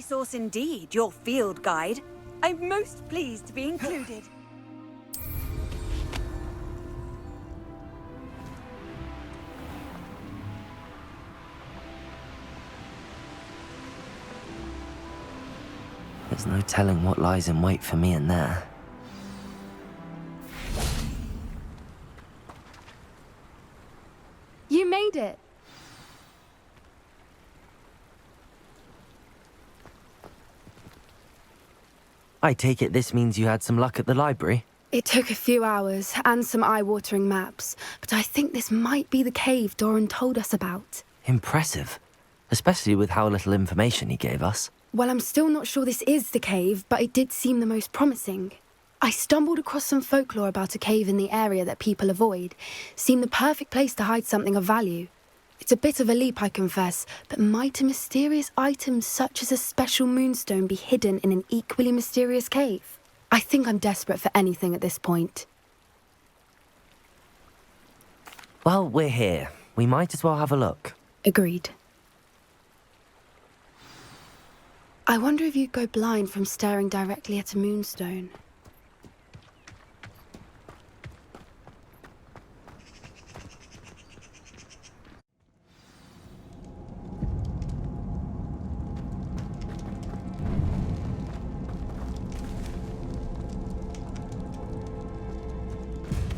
resource indeed, your field guide. I'm most pleased to be included. There's no telling what lies in wait for me in there. You made it. I take it this means you had some luck at the library? It took a few hours and some eye-watering maps, but I think this might be the cave Doran told us about. Impressive. Especially with how little information he gave us. Well, I'm still not sure this is the cave, but it did seem the most promising. I stumbled across some folklore about a cave in the area that people avoid. Seemed the perfect place to hide something of value. It's a bit of a leap, I confess, but might a mysterious item such as a special moonstone be hidden in an equally mysterious cave? I think I'm desperate for anything at this point. Well, we're here. We might as well have a look. Agreed. I wonder if you'd go blind from staring directly at a moonstone.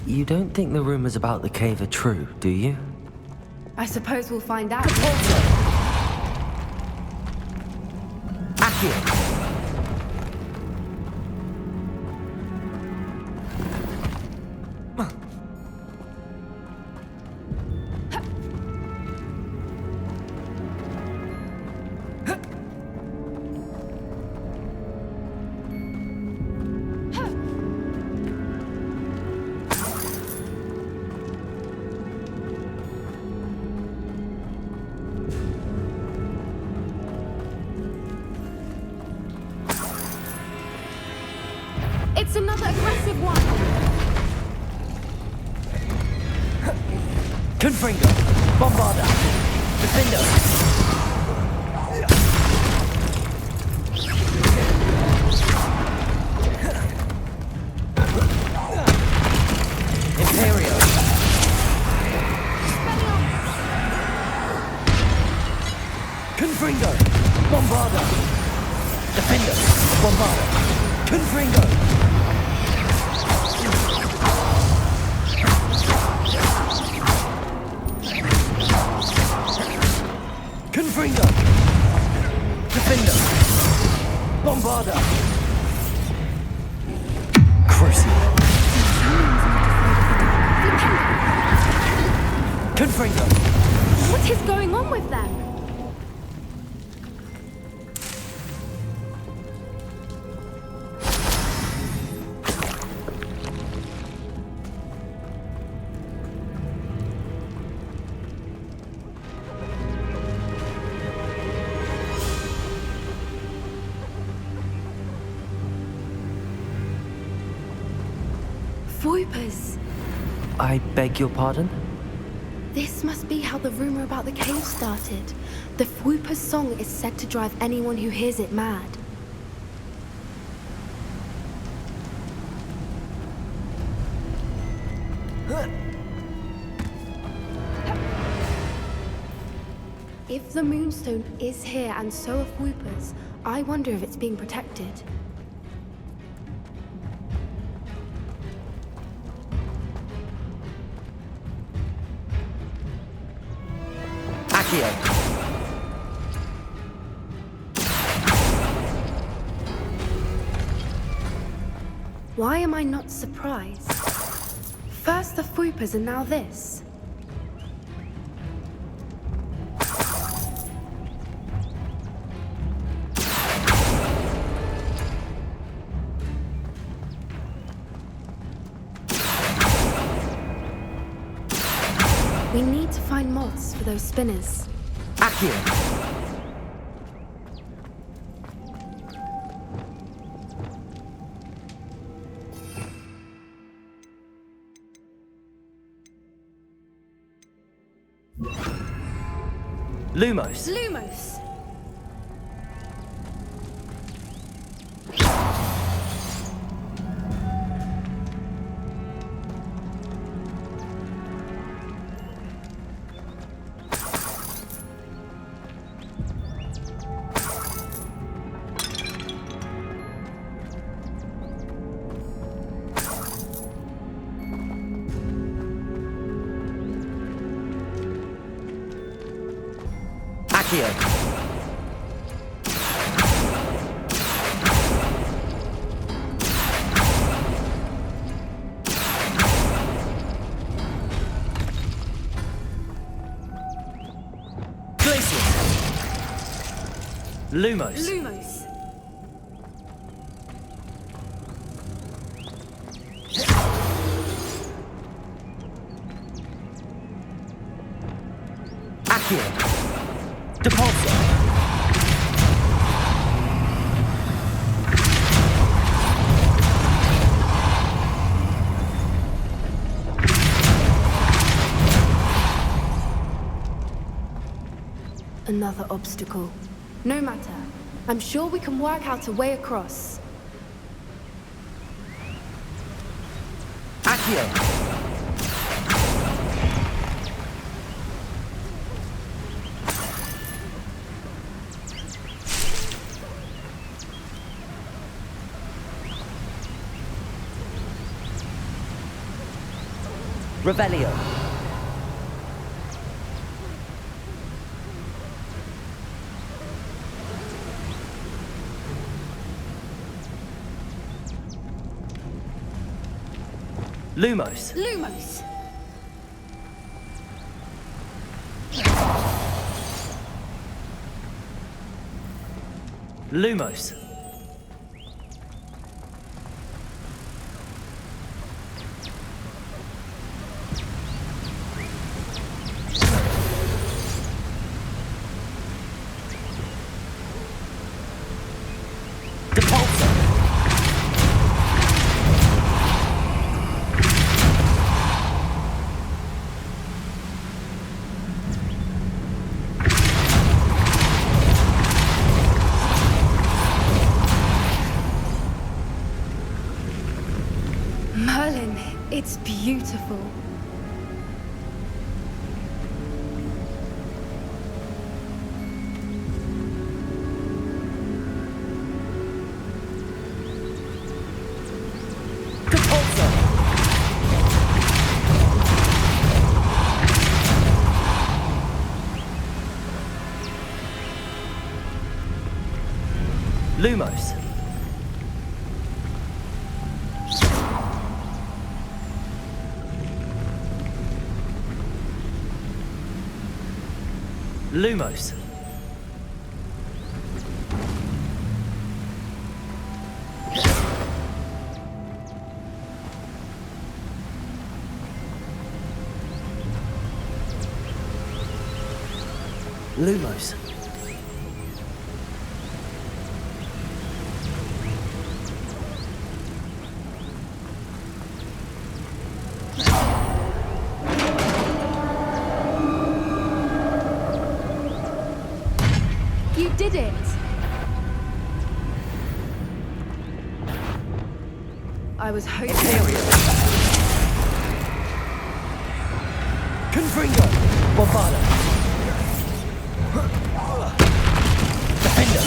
You don't think the rumors about the cave are true, do you? I suppose we'll find out. Accio! It's another aggressive one! Confringo! Bombarda! Defendo! Imperio! Confringo! Bombarda! Defendo! Bombarda! Confringo! Confringo! Defender! Bombarda! Crucible! Confringo! What is going on with them? Voipers! I beg your pardon? This must be how the rumor about the cave started. The Whooper's song is said to drive anyone who hears it mad. If the Moonstone is here and so are Whoopers, I wonder if it's being protected. Why am I not surprised? First the Whoopers and now this. We need to find moths for those spinners. Accio! Lumos! Lumos! Lumos. Lumos. Accio. Depulso. Another obstacle. No matter. I'm sure we can work out a way across. Accio. Revelio. Lumos. Lumos. Lumos. Depulso. Merlin, it's beautiful. Depulso. Lumos. Lumos. Lumos. You did it! I was hoping... Confringo. Bombarda. Defender.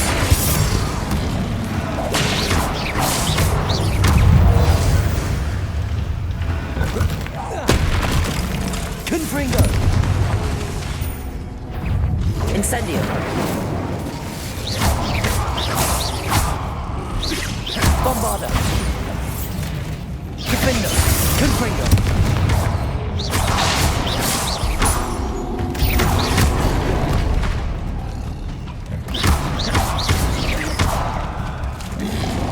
Confringo. Incendio. Bombarda. Defender. Confringo.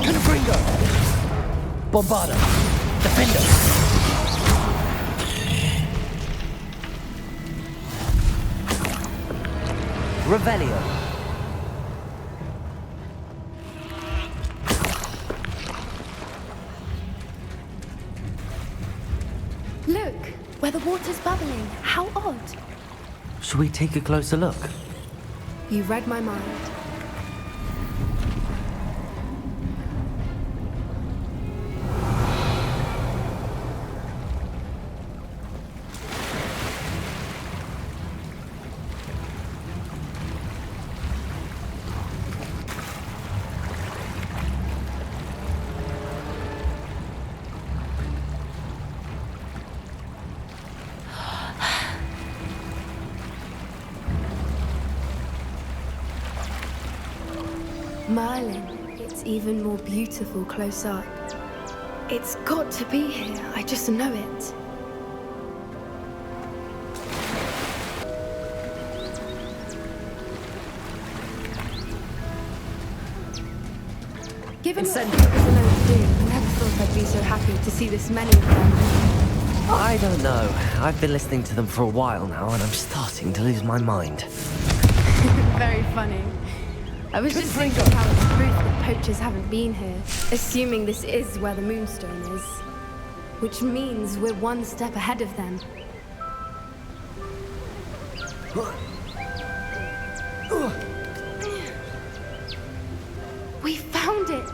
Confringo. Bombarda. Defender. Revelio. Look, where the water's bubbling. How odd. Should we take a closer look? You read my mind. Merlin. It's even more beautiful close up. It's got to be here. I just know it. Given what it was alone to do, I never thought I'd be so happy to see this many of them. I don't know. I've been listening to them for a while now, and I'm starting to lose my mind. Very funny. I was just thinking how it's proof that poachers haven't been here, assuming this is where the Moonstone is. Which means we're one step ahead of them. We found it!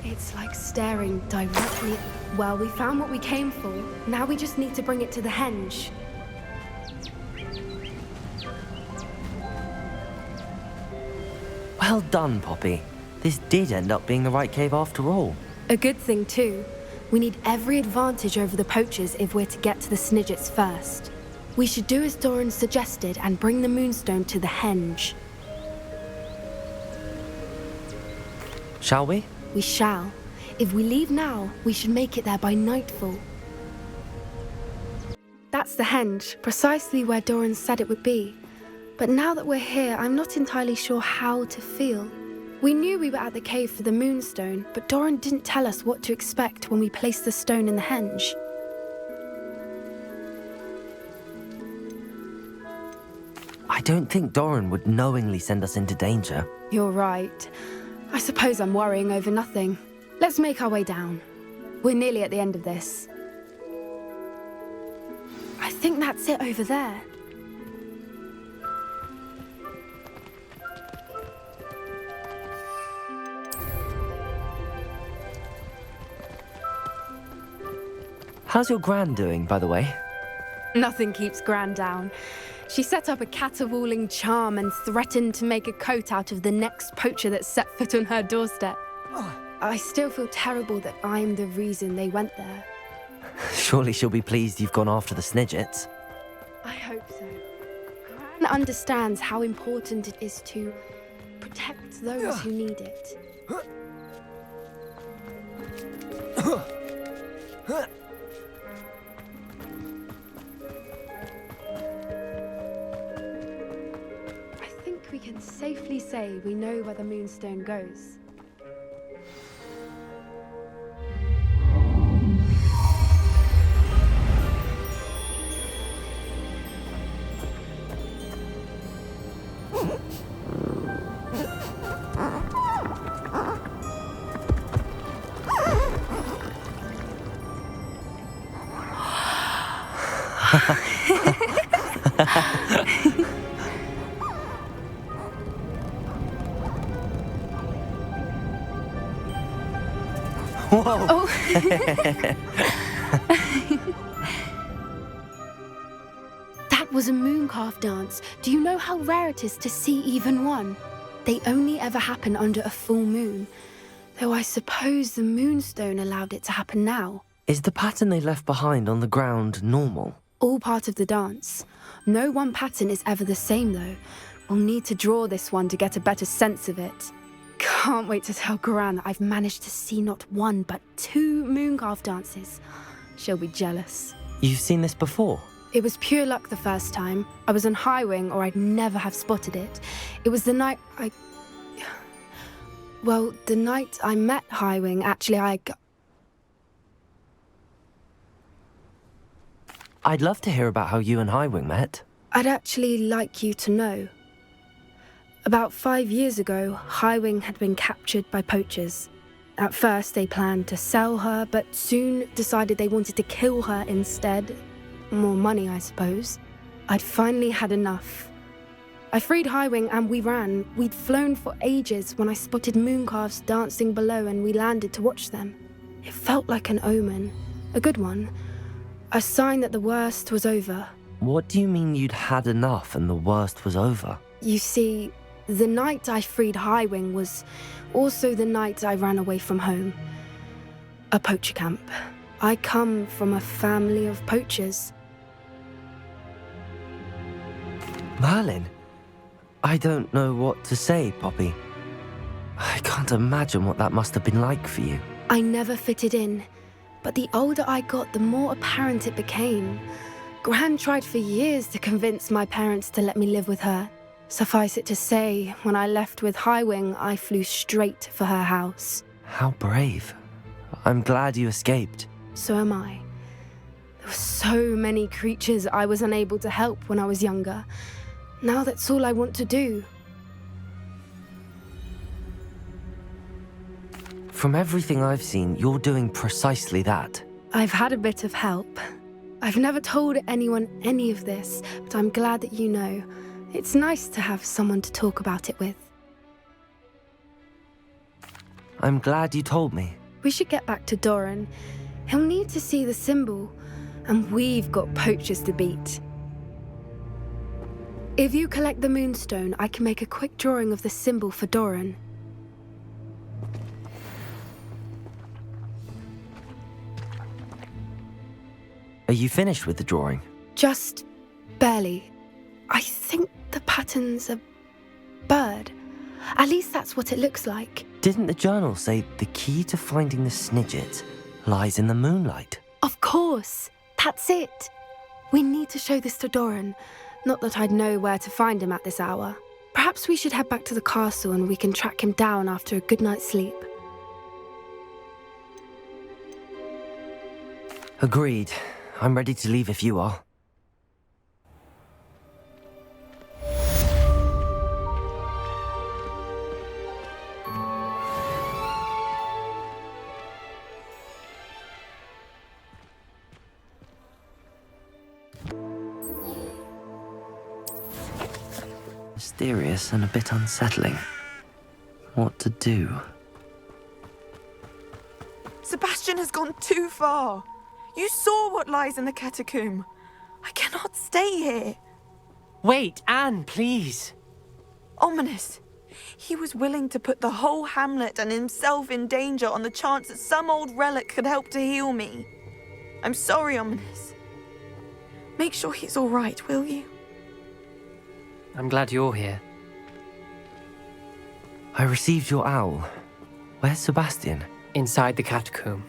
It's like staring directly. Well, we found what we came for. Now we just need to bring it to the henge. Well done, Poppy. This did end up being the right cave after all. A good thing, too. We need every advantage over the poachers if we're to get to the Snidgets first. We should do as Doran suggested and bring the Moonstone to the henge. Shall we? We shall. If we leave now, we should make it there by nightfall. That's the henge, precisely where Doran said it would be. But now that we're here, I'm not entirely sure how to feel. We knew we were at the cave for the Moonstone, but Doran didn't tell us what to expect when we placed the stone in the henge. I don't think Doran would knowingly send us into danger. You're right. I suppose I'm worrying over nothing. Let's make our way down. We're nearly at the end of this. I think that's it over there. How's your Gran doing, by the way? Nothing keeps Gran down. She set up a caterwauling charm and threatened to make a coat out of the next poacher that set foot on her doorstep. I still feel terrible that I'm the reason they went there. Surely she'll be pleased you've gone after the Snidgets. I hope so. Gran understands how important it is to protect those who need it. I think we can safely say we know where the Moonstone goes. Whoa! Oh. That was a mooncalf dance. Do you know how rare it is to see even one? They only ever happen under a full moon. Though I suppose the Moonstone allowed it to happen now. Is the pattern they left behind on the ground normal? All part of the dance. No one pattern is ever the same, though. We'll need to draw this one to get a better sense of it. Can't wait to tell Gran that I've managed to see not one, but 2 mooncalf dances. She'll be jealous. You've seen this before? It was pure luck the first time. I was on Highwing, or I'd never have spotted it. It was the night Well, the night I met Highwing, actually, I'd love to hear about how you and Highwing met. I'd actually like you to know. About 5 years ago, Highwing had been captured by poachers. At first, they planned to sell her, but soon decided they wanted to kill her instead. More money, I suppose. I'd finally had enough. I freed Highwing and we ran. We'd flown for ages when I spotted mooncalves dancing below and we landed to watch them. It felt like an omen. A good one. A sign that the worst was over. What do you mean you'd had enough and the worst was over? You see, the night I freed Highwing was also the night I ran away from home. A poacher camp. I come from a family of poachers. Merlin? I don't know what to say, Poppy. I can't imagine what that must have been like for you. I never fitted in, but the older I got, the more apparent it became. Gran tried for years to convince my parents to let me live with her. Suffice it to say, when I left with Highwing, I flew straight for her house. How brave. I'm glad you escaped. So am I. There were so many creatures I was unable to help when I was younger. Now that's all I want to do. From everything I've seen, you're doing precisely that. I've had a bit of help. I've never told anyone any of this, but I'm glad that you know. It's nice to have someone to talk about it with. I'm glad you told me. We should get back to Doran. He'll need to see the symbol, and we've got poachers to beat. If you collect the moonstone, I can make a quick drawing of the symbol for Doran. Are you finished with the drawing? Just barely. I think the pattern's a bird. At least that's what it looks like. Didn't the journal say the key to finding the Snidget lies in the moonlight? Of course. That's it. We need to show this to Doran. Not that I'd know where to find him at this hour. Perhaps we should head back to the castle and we can track him down after a good night's sleep. Agreed. I'm ready to leave if you are. Mysterious and a bit unsettling. What to do? Sebastian has gone too far. You saw what lies in the catacomb. I cannot stay here. Wait, Anne, please. Ominous. He was willing to put the whole hamlet and himself in danger on the chance that some old relic could help to heal me. I'm sorry, Ominous. Make sure he's all right, will you? I'm glad you're here. I received your owl. Where's Sebastian? Inside the catacomb.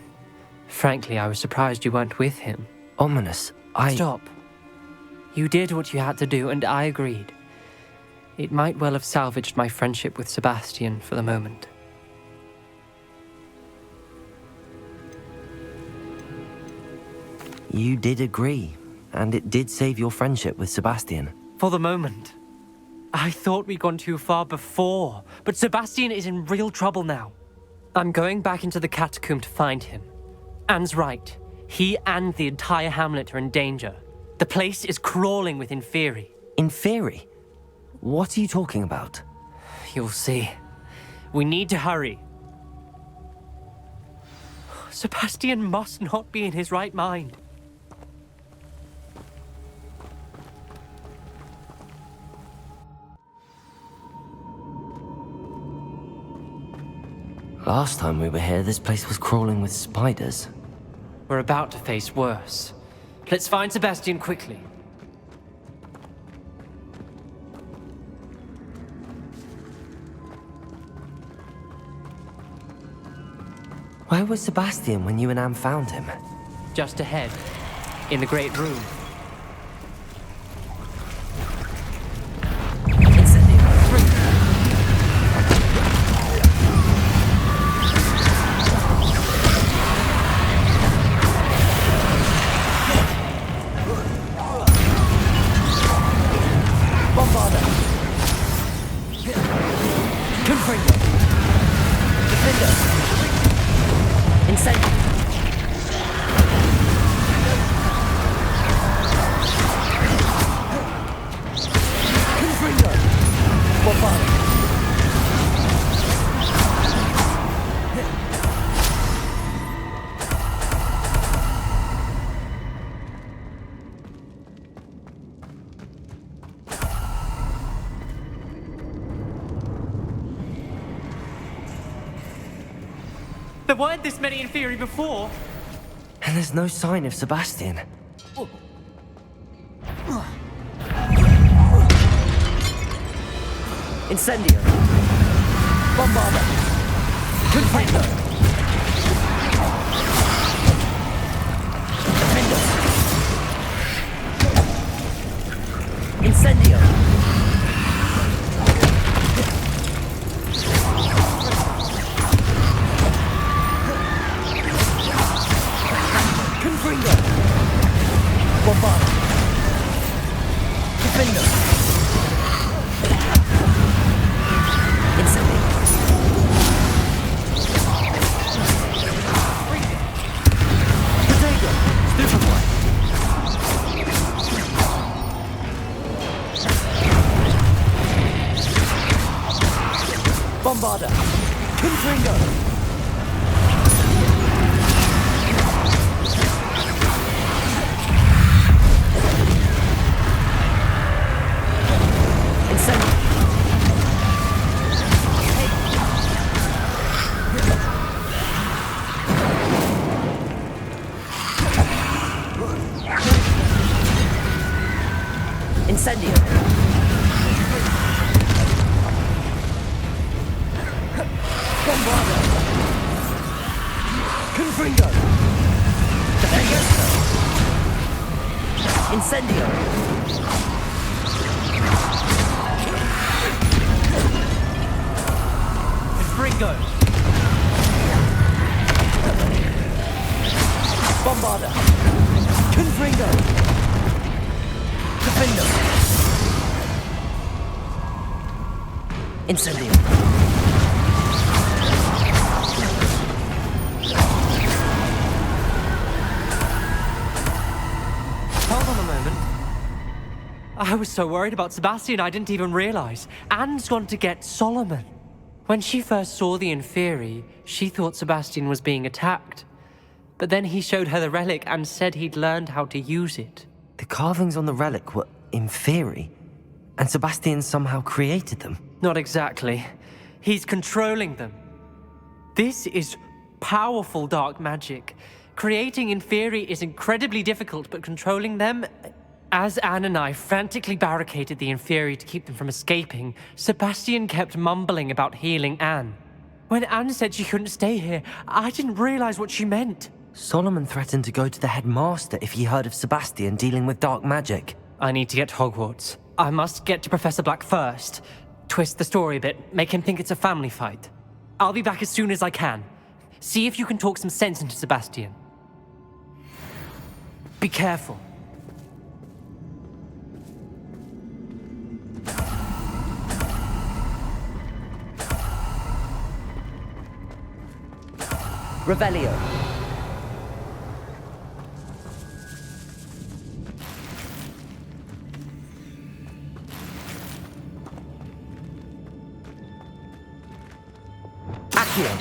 Frankly, I was surprised you weren't with him. Ominous, Stop. You did what you had to do, and I agreed. It might well have salvaged my friendship with Sebastian for the moment. You did agree, and it did save your friendship with Sebastian. For the moment. I thought we'd gone too far before, but Sebastian is in real trouble now. I'm going back into the catacomb to find him. Anne's right. He and the entire hamlet are in danger. The place is crawling with Inferi. Inferi? What are you talking about? You'll see. We need to hurry. Sebastian must not be in his right mind. Last time we were here, this place was crawling with spiders. We're about to face worse. Let's find Sebastian quickly. Where was Sebastian when you and Anne found him? Just ahead, in the great room. There weren't this many Inferi before. And there's no sign of Sebastian. Incendio. Bombarda! Confringo! Defendo! Incendio! Confringo! Bombarda! Defendo! Incendio! Potato! Stupefy! Bombarda! Confringo! Incendio! Incendio! Bombarda! Confringo! Defendo! Incendio! Confringo! Bombarda! Confringo! Defendo! Incendio! Hold on a moment. I was so worried about Sebastian I didn't even realize. Anne's gone to get Solomon. When she first saw the Inferi, she thought Sebastian was being attacked. But then he showed her the relic and said he'd learned how to use it. The carvings on the relic were Inferi, and Sebastian somehow created them. Not exactly. He's controlling them. This is powerful dark magic. Creating Inferi is incredibly difficult, but controlling them... As Anne and I frantically barricaded the Inferi to keep them from escaping, Sebastian kept mumbling about healing Anne. When Anne said she couldn't stay here, I didn't realize what she meant. Solomon threatened to go to the headmaster if he heard of Sebastian dealing with dark magic. I need to get to Hogwarts. I must get to Professor Black first. Twist the story a bit, make him think it's a family fight. I'll be back as soon as I can. See if you can talk some sense into Sebastian. Be careful. Revelio. Accio.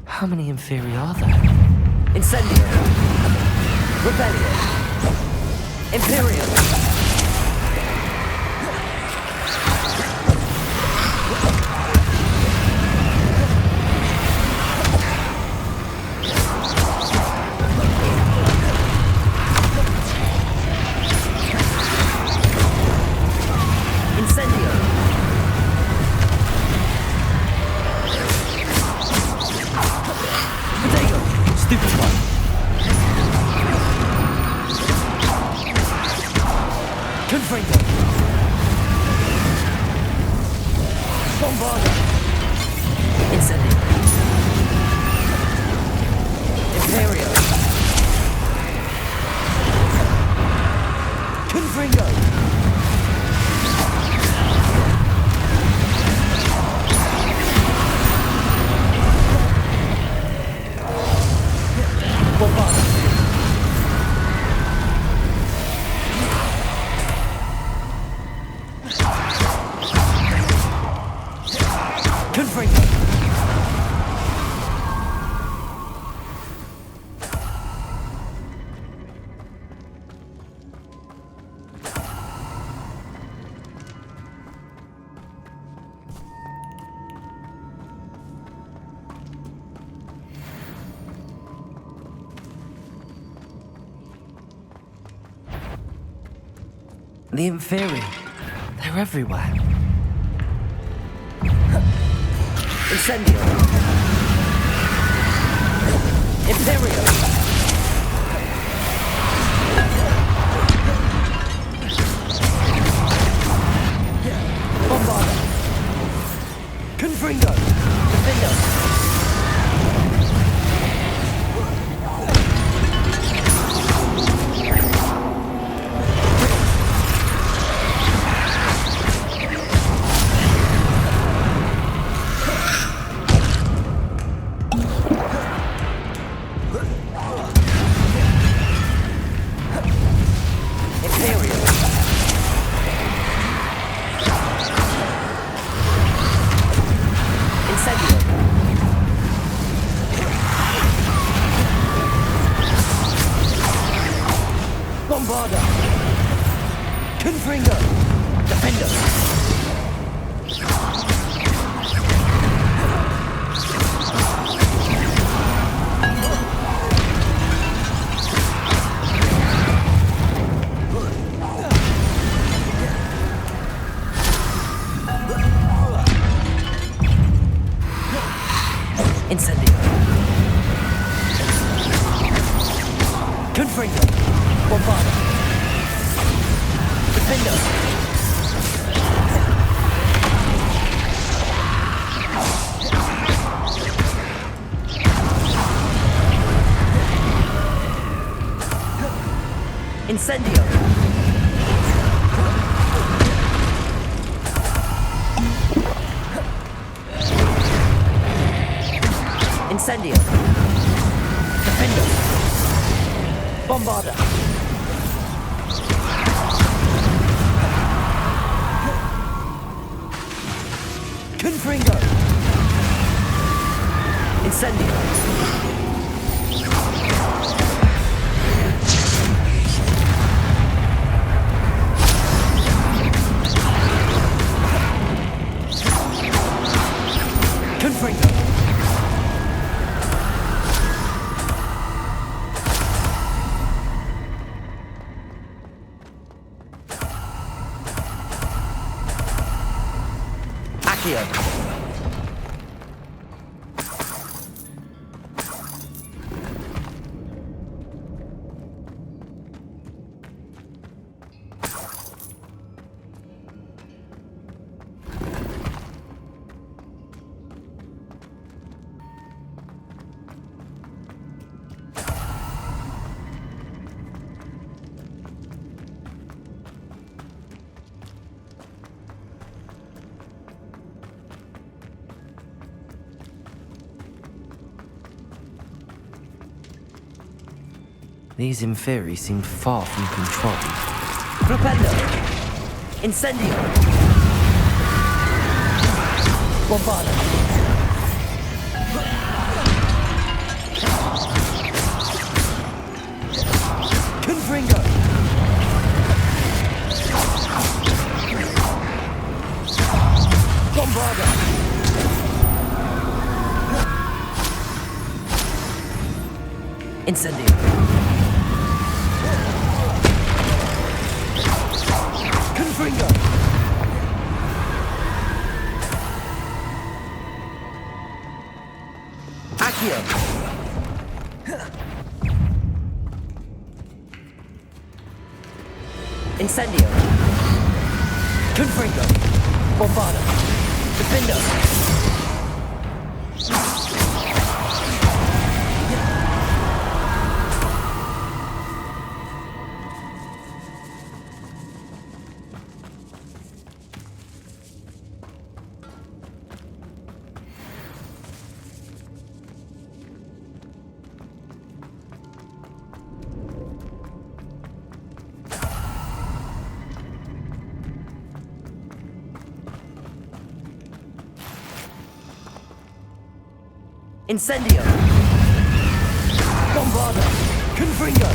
How many Inferi are there? Incendio! Rebellion! Imperium! Incendio! Potato! Stupid one! The inferior. They're everywhere. Incendio. Imperial. Bombarda. Confringo. Defendo. Incendio! Incendio! Defendo! Bombarda! Confringo! Incendio! These inferi seemed far from control. Propendo! Incendio! Bombarda! Confringo! Bombarda! Incendio! Confringo! Accio! Incendio! Confringo! Bombarda! Defendo! Incendio! Bombarda! Confringo!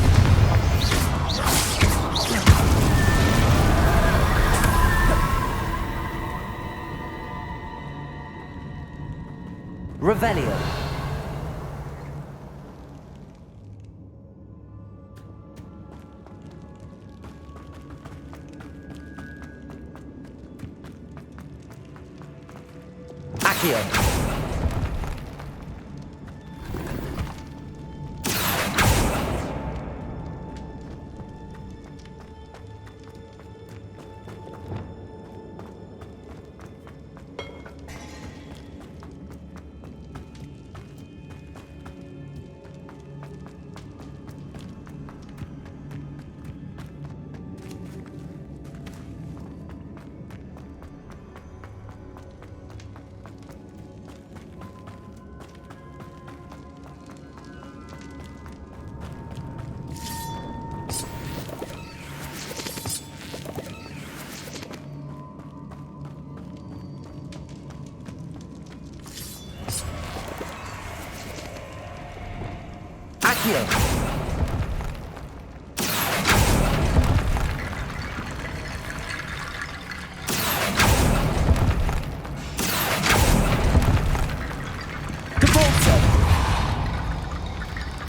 Revelio! Accio. Taqmص.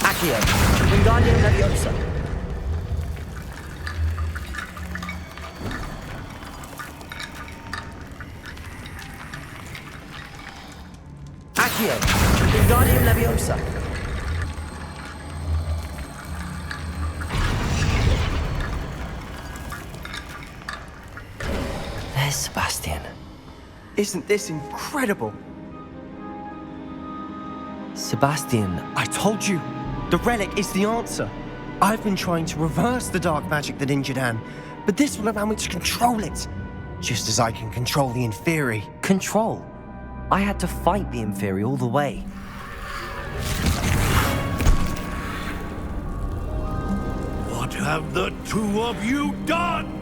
Accio. Wingardium Leviosa. Accio. Wingardium Leviosa. There's Sebastian. Isn't this incredible? Sebastian, I told you, the relic is the answer. I've been trying to reverse the dark magic that injured Anne, but this will allow me to control it. Just as I can control the Inferi. control. I had to fight the Inferi all the way. What have the two of you done?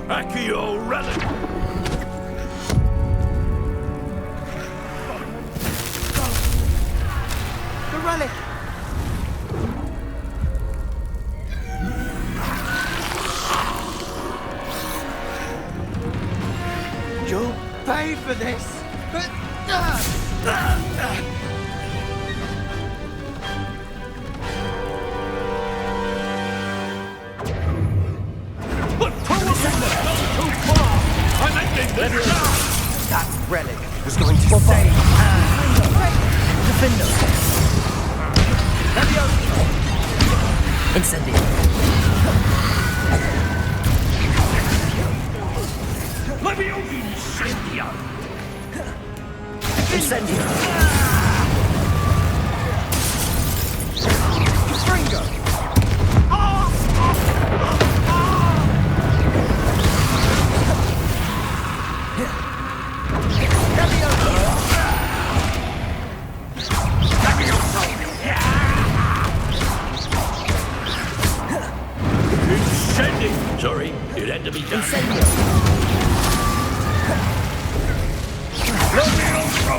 Accio relic! The relic! You'll pay for this! But two of you have gone too far! I'm ending this now! That relic was going to save Defender. Incendio. Leviosa incendio! Incendio. Stringo! Incendio! Sorry, it had to be done. Incendio. Leviosa!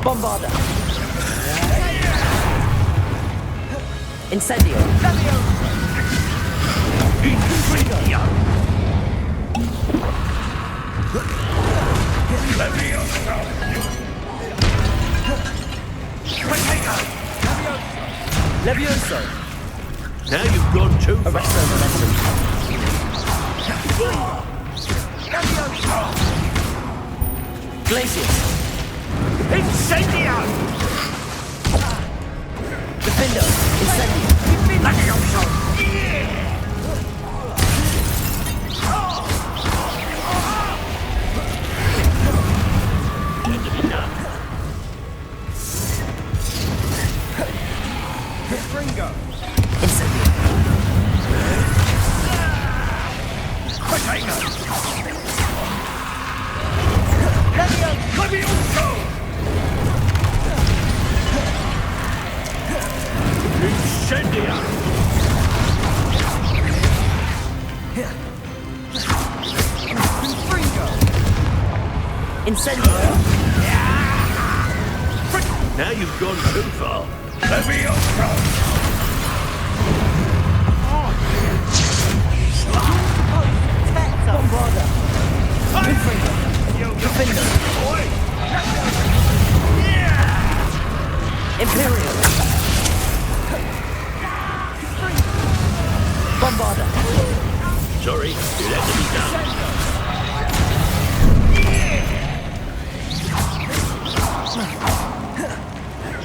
Bombarda. Incendio. Incendio! Leviosa! Potato! Levioso. Now you've gone too far. Arresto momentum. Glacius. Incendio! Defender. Incendio. Leviosa! Had to be done. Stringo! Incendio. Potato! Leviosa! Incendio! Stringo! Incendio. Now you've gone too far. Leviosa! Bombarda. Defender. Imperial. Bombarda. Sorry, it had to be done.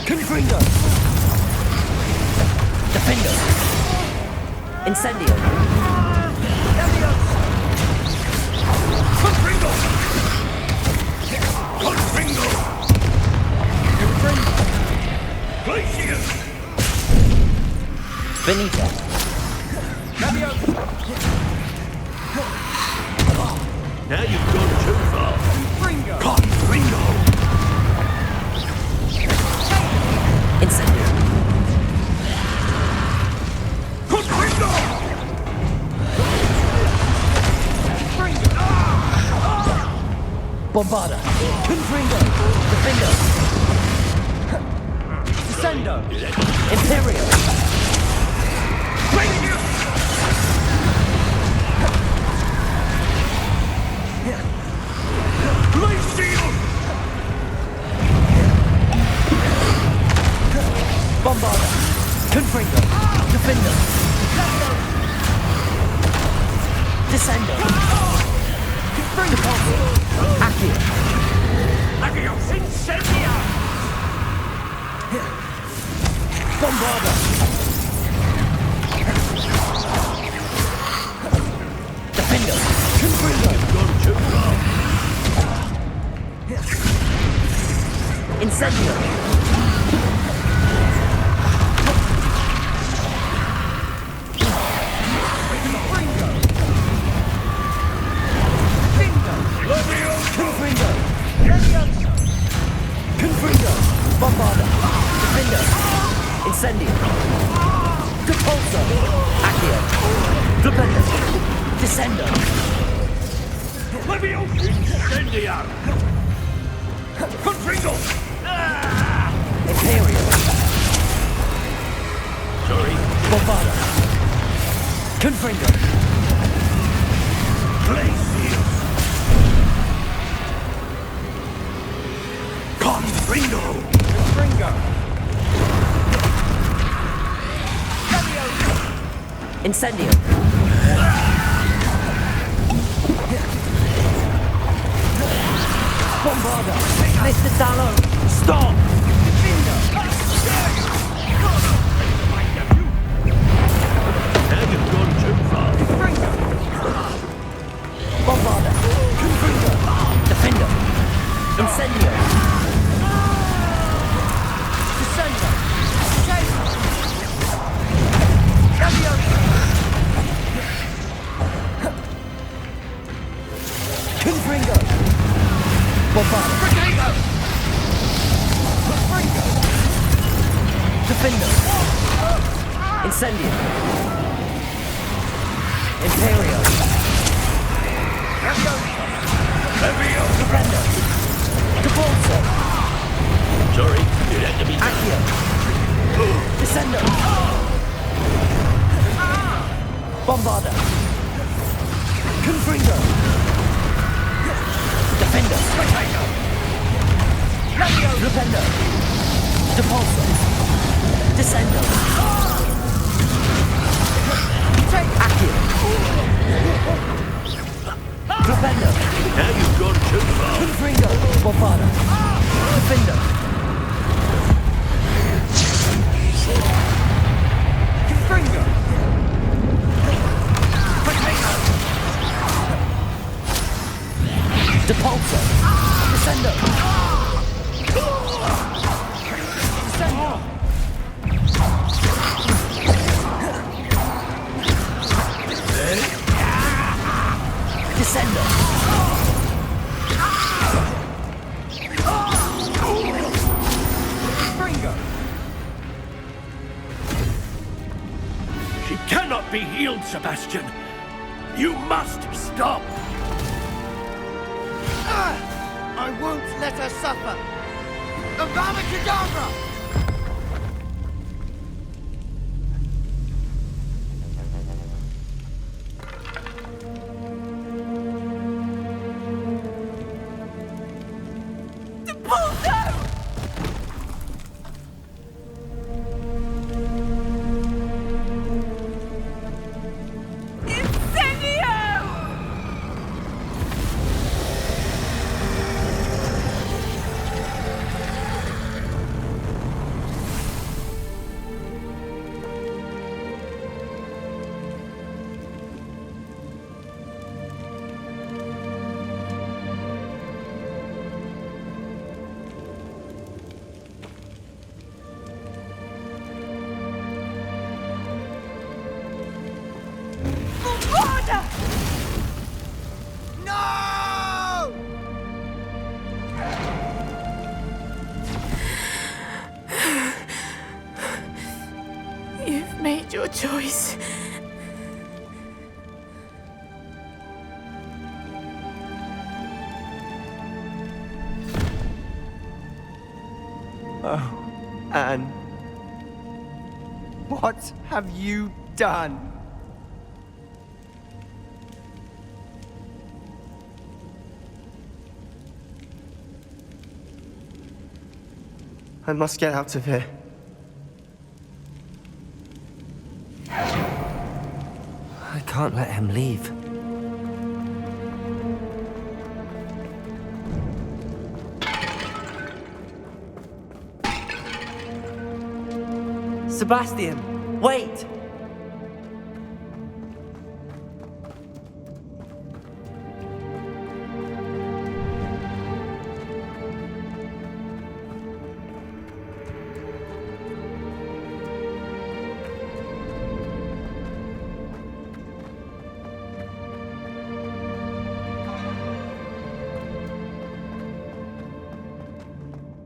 Confringo. Defender. Incendio. Confringo! Confringo! Glacius! Benita. Now you've gone too far. Stringo! Confringo! Incendio. Confringo! Bombarda. Confringo. Defendo. Descendo. Imperial. Bombarda. Confringo. Defendo. Descendo. Confringo. Accio. Adios, incendia! Bombarda. Defendo. Confringo. Incendio. Confringo. Bombarda. Defendo. Incendio. Taqmص. Accio. Defendo. Descendo. Incendia! Confringo! Imperial. Sorry. Bombarda. Confringo. Glacius! Confringo! Confringo. Incendio. Bombarda. Mr. Dallo. Stop! Now you've gone too far. Bombarda. Confringo. Defendo. Incendio. Descendo. Confringo. Bombarda. Confringo. Defendo. Incendio. Imperial. Defendo. Taqmص. Sorry, it had to be done. Accio. Descendo. Bombarda. Confringo. Defendo. Defendo. Taqmص. Descendo. Accio. Defendo. Now you've gone too far. Confringo. Bombarda. Defendo. Confringo. Taqmص. Descendo. Descendo. Descendo. Confringo. She cannot be healed, Sebastian. You must stop. I won't let her suffer! Abracadabra! Made your choice. Anne. What have you done? I must get out of here. I can't let him leave. Sebastian, wait!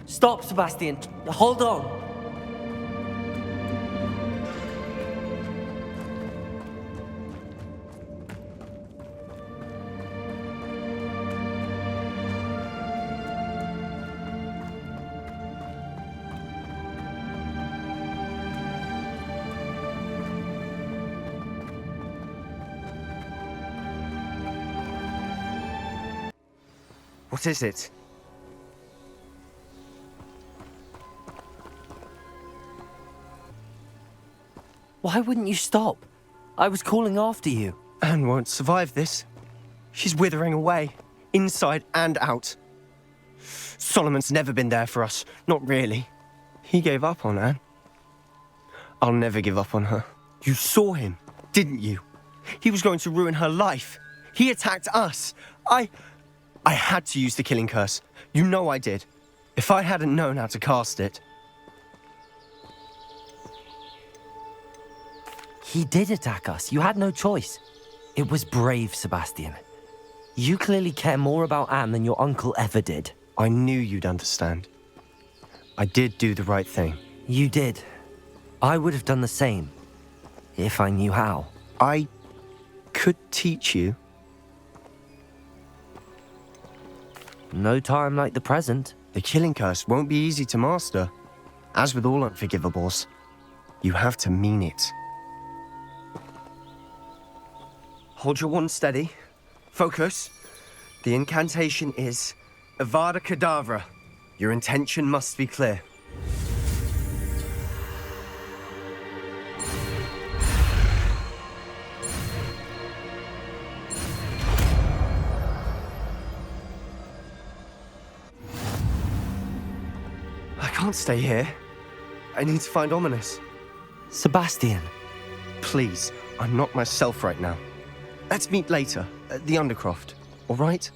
Stop, Sebastian. Hold on. What is it? Why wouldn't you stop? I was calling after you. Anne won't survive this. She's withering away, inside and out. Solomon's never been there for us, not really. He gave up on Anne. I'll never give up on her. You saw him, didn't you? He was going to ruin her life. He attacked us. I had to use the killing curse. You know I did. If I hadn't known how to cast it. He did attack us. You had no choice. It was brave, Sebastian. You clearly care more about Anne than your uncle ever did. I knew you'd understand. I did do the right thing. You did. I would have done the same, if I knew how. I could teach you. No time like the present. The killing curse won't be easy to master. As with all unforgivables, you have to mean it. Hold your wand steady. Focus. The incantation is Avada Kedavra. Your intention must be clear. I can't stay here. I need to find Ominous. Sebastian. Please, I'm not myself right now. Let's meet later at the Undercroft, all right?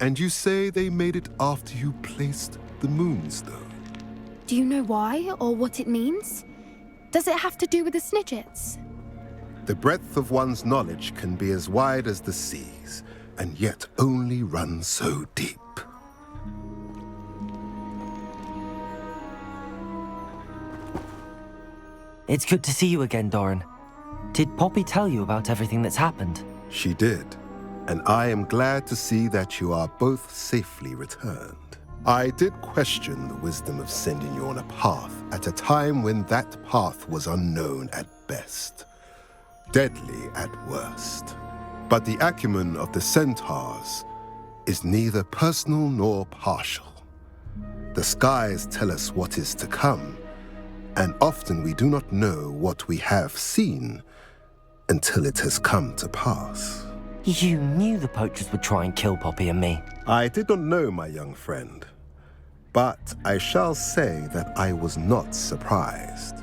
And you say they made it after you placed the Moonstone? Do you know why or what it means? Does it have to do with the Snidgets? The breadth of one's knowledge can be as wide as the seas, and yet only run so deep. It's good to see you again, Doran. Did Poppy tell you about everything that's happened? She did, and I am glad to see that you are both safely returned. I did question the wisdom of sending you on a path at a time when that path was unknown at best, deadly at worst. But the acumen of the centaurs is neither personal nor partial. The skies tell us what is to come, and often we do not know what we have seen until it has come to pass. You knew the poachers would try and kill Poppy and me. I did not know, my young friend. But I shall say that I was not surprised.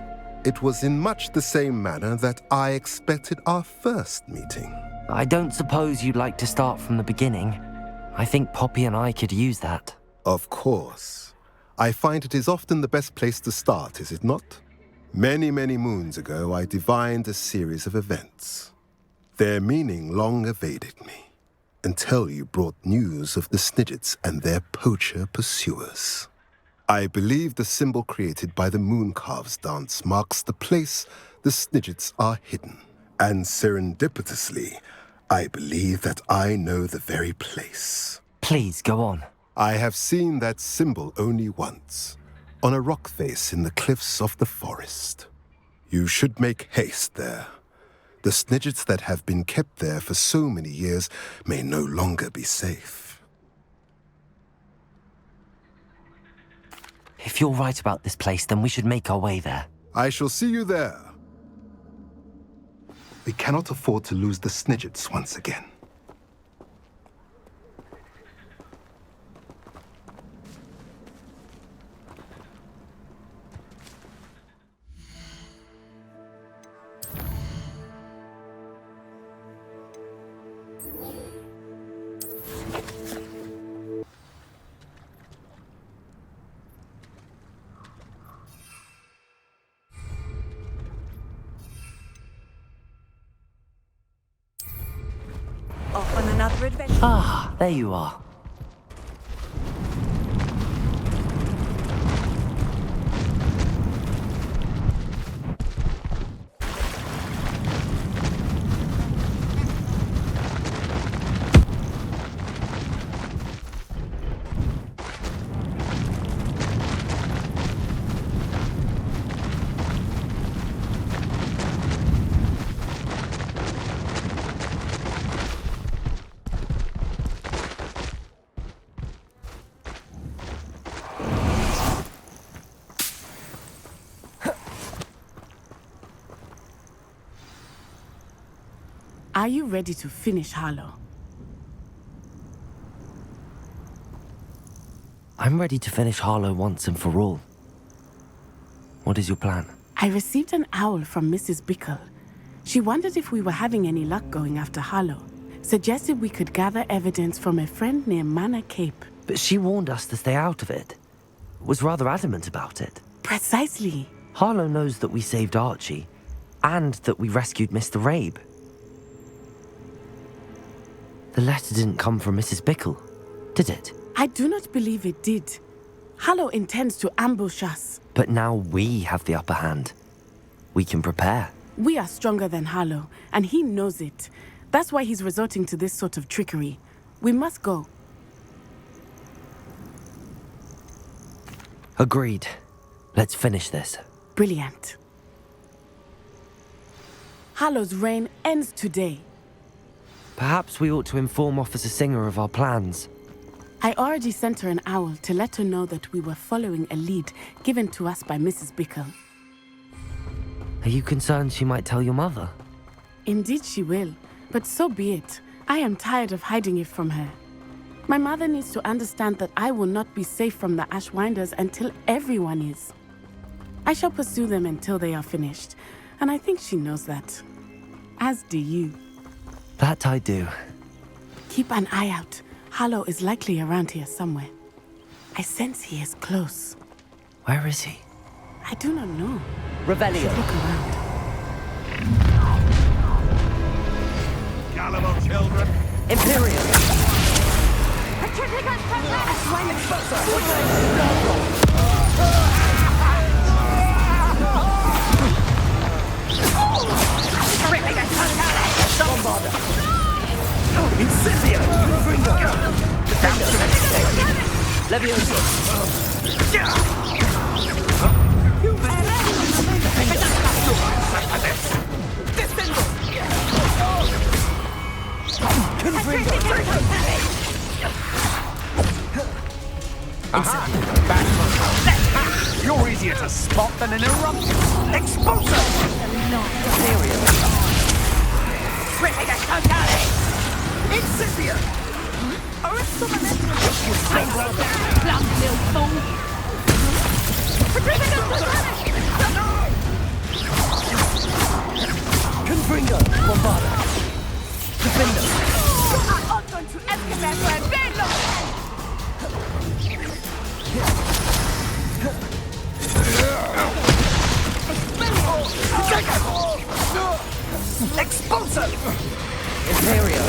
It was in much the same manner that I expected our first meeting. I don't suppose you'd like to start from the beginning. I think Poppy and I could use that. Of course. I find it is often the best place to start, is it not? Many, many moons ago, I divined a series of events. Their meaning long evaded me, until you brought news of the Snidgets and their poacher pursuers. I believe the symbol created by the Mooncalves dance marks the place the Snidgets are hidden. And serendipitously, I believe that I know the very place. Please, go on. I have seen that symbol only once, on a rock face in the cliffs of the forest. You should make haste there. The Snidgets that have been kept there for so many years may no longer be safe. If you're right about this place, then we should make our way there. I shall see you there. We cannot afford to lose the Snidgets once again. Off on another adventure. Ah, there you are. Are you ready to finish Harlow? I'm ready to finish Harlow once and for all. What is your plan? I received an owl from Mrs. Bickle. She wondered if we were having any luck going after Harlow. Suggested we could gather evidence from a friend near Manor Cape. But she warned us to stay out of it. Was rather adamant about it. Precisely. Harlow knows that we saved Archie, and that we rescued Mr. Rabe. The letter didn't come from Mrs. Bickle, did it? I do not believe it did. Harlow intends to ambush us. But now we have the upper hand. We can prepare. We are stronger than Harlow, and he knows it. That's why he's resorting to this sort of trickery. We must go. Agreed. Let's finish this. Brilliant. Harlow's reign ends today. Perhaps we ought to inform Officer Singer of our plans. I already sent her an owl to let her know that we were following a lead given to us by Mrs. Bickle. Are you concerned she might tell your mother? Indeed she will, but so be it. I am tired of hiding it from her. My mother needs to understand that I will not be safe from the Ashwinders until everyone is. I shall pursue them until they are finished, and I think she knows that. As do you. That I do. Keep an eye out. Harlow is likely around here somewhere. I sense he is close. Where is he? I do not know. Revelio. Look around. Gullible children. Imperium. Incendio! Levioso. You're easier to spot than an eruption. Expulso! Confringo, Bombarda. Defender. Expulso! Imperial.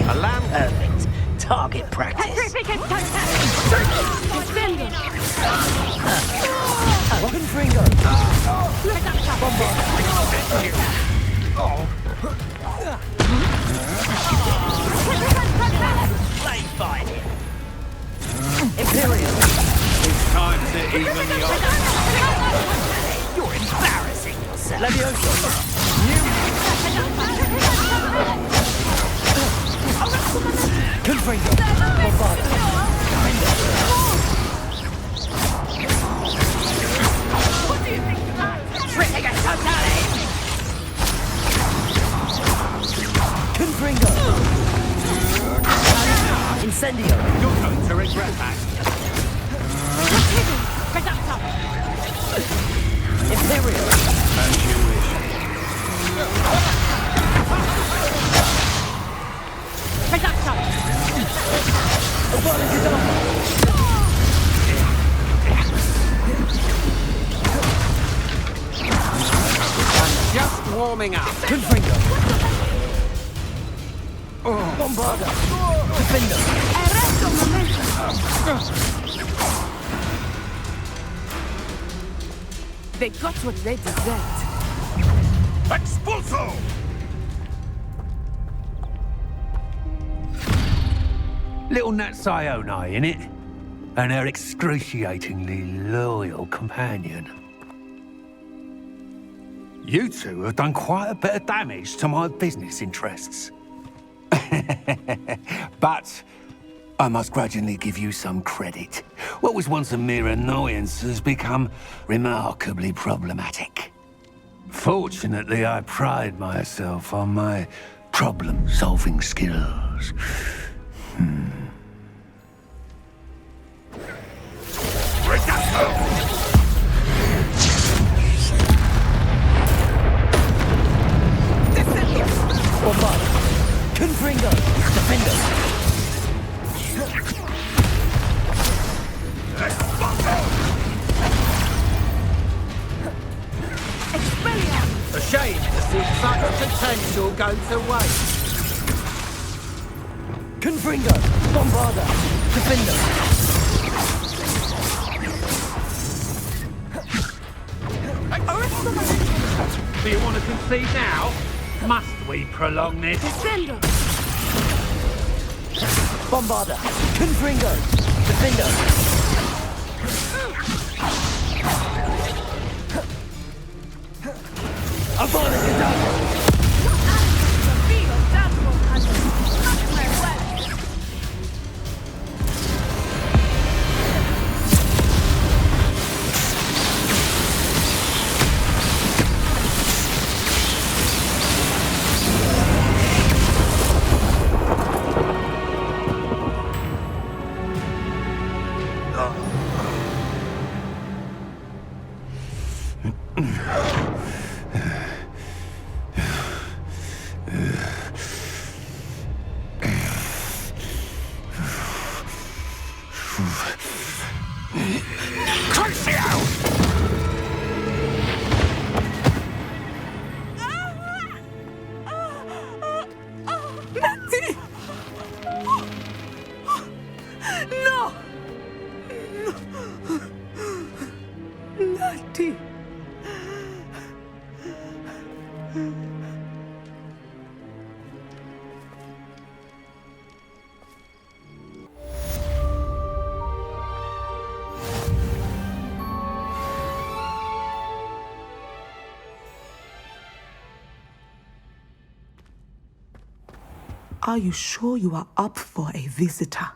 Alarm. Perfect. Target practice. Confringo. Play fight. Imperial. It's time to even the odds. You're embarrassing yourself. Levioso. Confringo. Bombarda. What do you think of that? Tripping a totally! Confringo. Incendio. You're going to regret that. Imperial. As you wish. Just warming up. Confringo. Bombarda. Defender. They got what they deserved. Expulso! Little Nat Sione, innit? And her excruciatingly loyal companion. You two have done quite a bit of damage to my business interests. But I must grudgingly give you some credit. What was once a mere annoyance has become remarkably problematic. Fortunately, I pride myself on my problem-solving skills. Bombarda. Confringo. Defender. A shame to see such potential go to waste. Confringo. Bombarda. Defender. Do you want to concede now? Must we prolong this? Bombarda. Confringo. Defender. Avada Kedavra. Are you sure you are up for a visitor?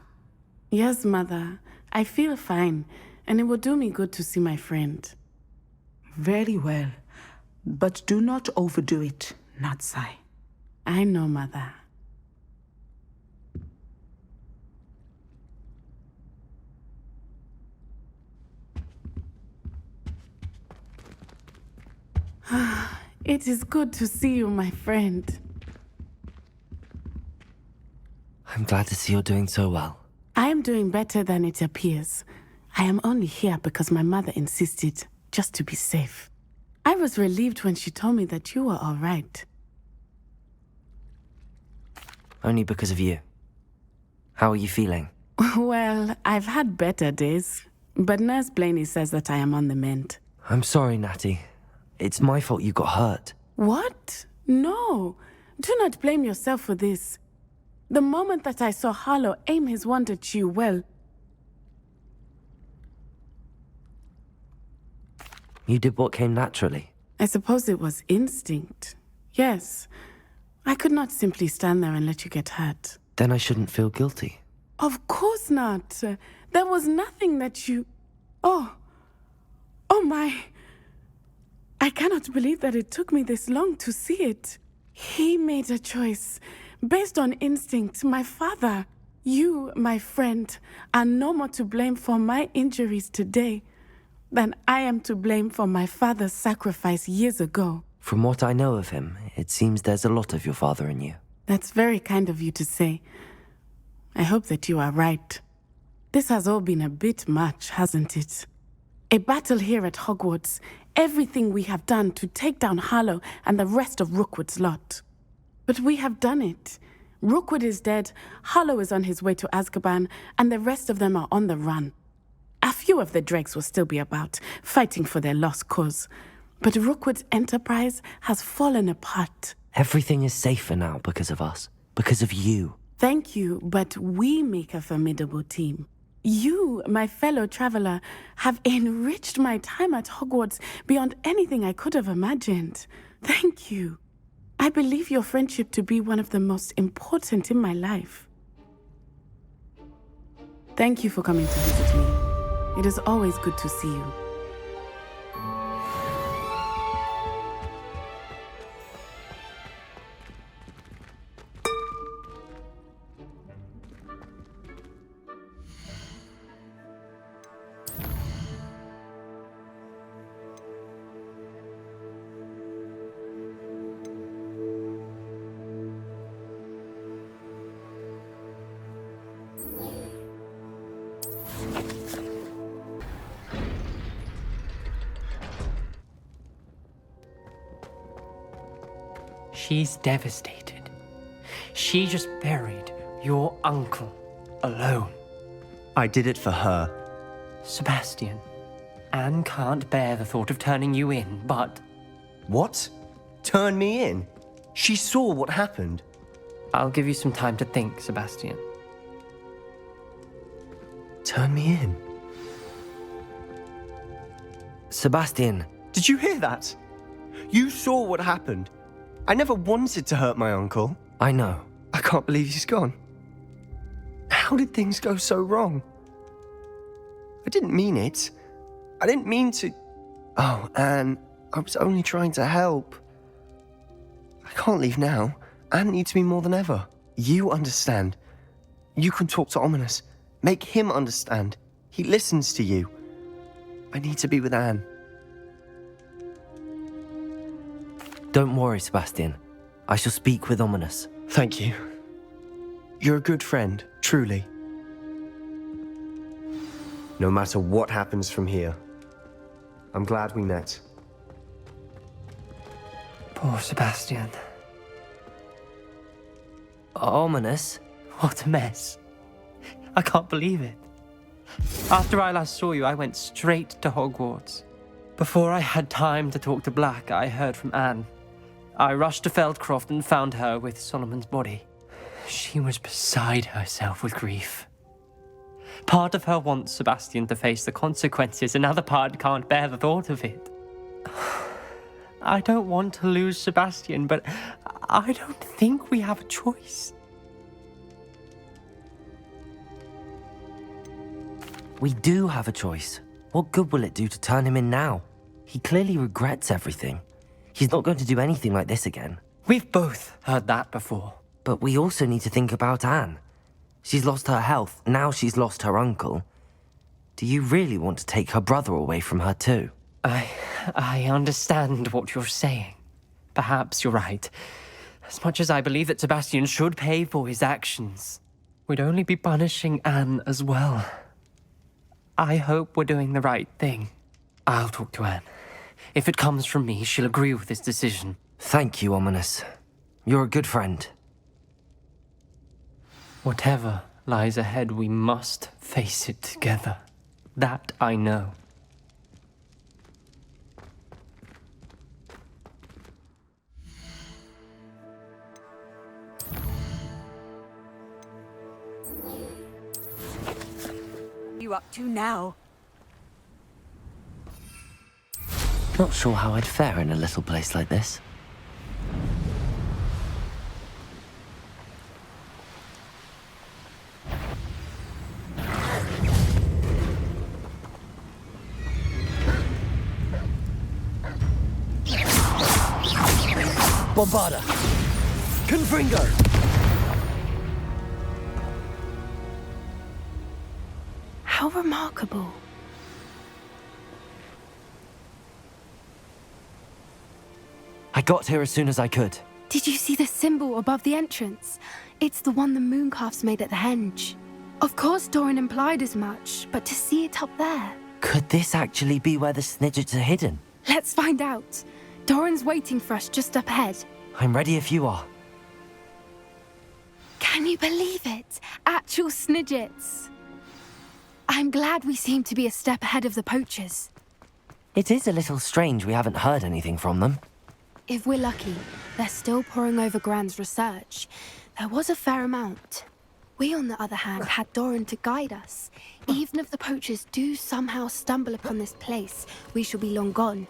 Yes, Mother. I feel fine, and it will do me good to see my friend. Very well. But do not overdo it, Natsai. I know, Mother. It is good to see you, my friend. I'm glad to see you're doing so well. I am doing better than it appears. I am only here because my mother insisted, just to be safe. I was relieved when she told me that you were all right. Only because of you. How are you feeling? Well, I've had better days, but Nurse Blaney says that I am on the mend. I'm sorry, Natty. It's my fault you got hurt. What? No. Do not blame yourself for this. The moment that I saw Harlow aim his wand at you, well... You did what came naturally. I suppose it was instinct. Yes. I could not simply stand there and let you get hurt. Then I shouldn't feel guilty. Of course not. There was nothing that you... Oh my... I cannot believe that it took me this long to see it. He made a choice. Based on instinct, my father, you, my friend, are no more to blame for my injuries today than I am to blame for my father's sacrifice years ago. From what I know of him, it seems there's a lot of your father in you. That's very kind of you to say. I hope that you are right. This has all been a bit much, hasn't it? A battle here at Hogwarts, everything we have done to take down Harlow and the rest of Rookwood's lot. But we have done it. Rookwood is dead, Harlow is on his way to Azkaban, and the rest of them are on the run. A few of the dregs will still be about, fighting for their lost cause. But Rookwood's enterprise has fallen apart. Everything is safer now because of us. Because of you. Thank you, but we make a formidable team. You, my fellow traveler, have enriched my time at Hogwarts beyond anything I could have imagined. Thank you. I believe your friendship to be one of the most important in my life. Thank you for coming to visit me. It is always good to see you. She's devastated. She just buried your uncle alone. I did it for her. Sebastian, Anne can't bear the thought of turning you in, but... What? Turn me in? She saw what happened. I'll give you some time to think, Sebastian. Turn me in? Sebastian. Did you hear that? You saw what happened. I never wanted to hurt my uncle. I know. I can't believe he's gone. How did things go so wrong? I didn't mean it. I didn't mean to... Oh, Anne, I was only trying to help. I can't leave now. Anne needs me more than ever. You understand. You can talk to Ominous. Make him understand. He listens to you. I need to be with Anne. Don't worry, Sebastian. I shall speak with Ominous. Thank you. You're a good friend, truly. No matter what happens from here, I'm glad we met. Poor Sebastian. Ominous? What a mess. I can't believe it. After I last saw you, I went straight to Hogwarts. Before I had time to talk to Black, I heard from Anne. I rushed to Feldcroft and found her with Solomon's body. She was beside herself with grief. Part of her wants Sebastian to face the consequences, another part can't bear the thought of it. I don't want to lose Sebastian, but I don't think we have a choice. We do have a choice. What good will it do to turn him in now? He clearly regrets everything. He's not going to do anything like this again. We've both heard that before. But we also need to think about Anne. She's lost her health, now she's lost her uncle. Do you really want to take her brother away from her too? I understand what you're saying. Perhaps you're right. As much as I believe that Sebastian should pay for his actions, we'd only be punishing Anne as well. I hope we're doing the right thing. I'll talk to Anne. If it comes from me, she'll agree with this decision. Thank you, Ominous. You're a good friend. Whatever lies ahead, we must face it together. That I know. You up to now? Not sure how I'd fare in a little place like this. Bombarda! Confringo! How remarkable. I got here as soon as I could. Did you see the symbol above the entrance? It's the one the mooncalfs made at the henge. Of course Doran implied as much, but to see it up there... Could this actually be where the Snidgets are hidden? Let's find out. Doran's waiting for us just up ahead. I'm ready if you are. Can you believe it? Actual Snidgets. I'm glad we seem to be a step ahead of the poachers. It is a little strange we haven't heard anything from them. If we're lucky, they're still poring over Gran's research. There was a fair amount. We, on the other hand, had Doran to guide us. Even if the poachers do somehow stumble upon this place, we shall be long gone.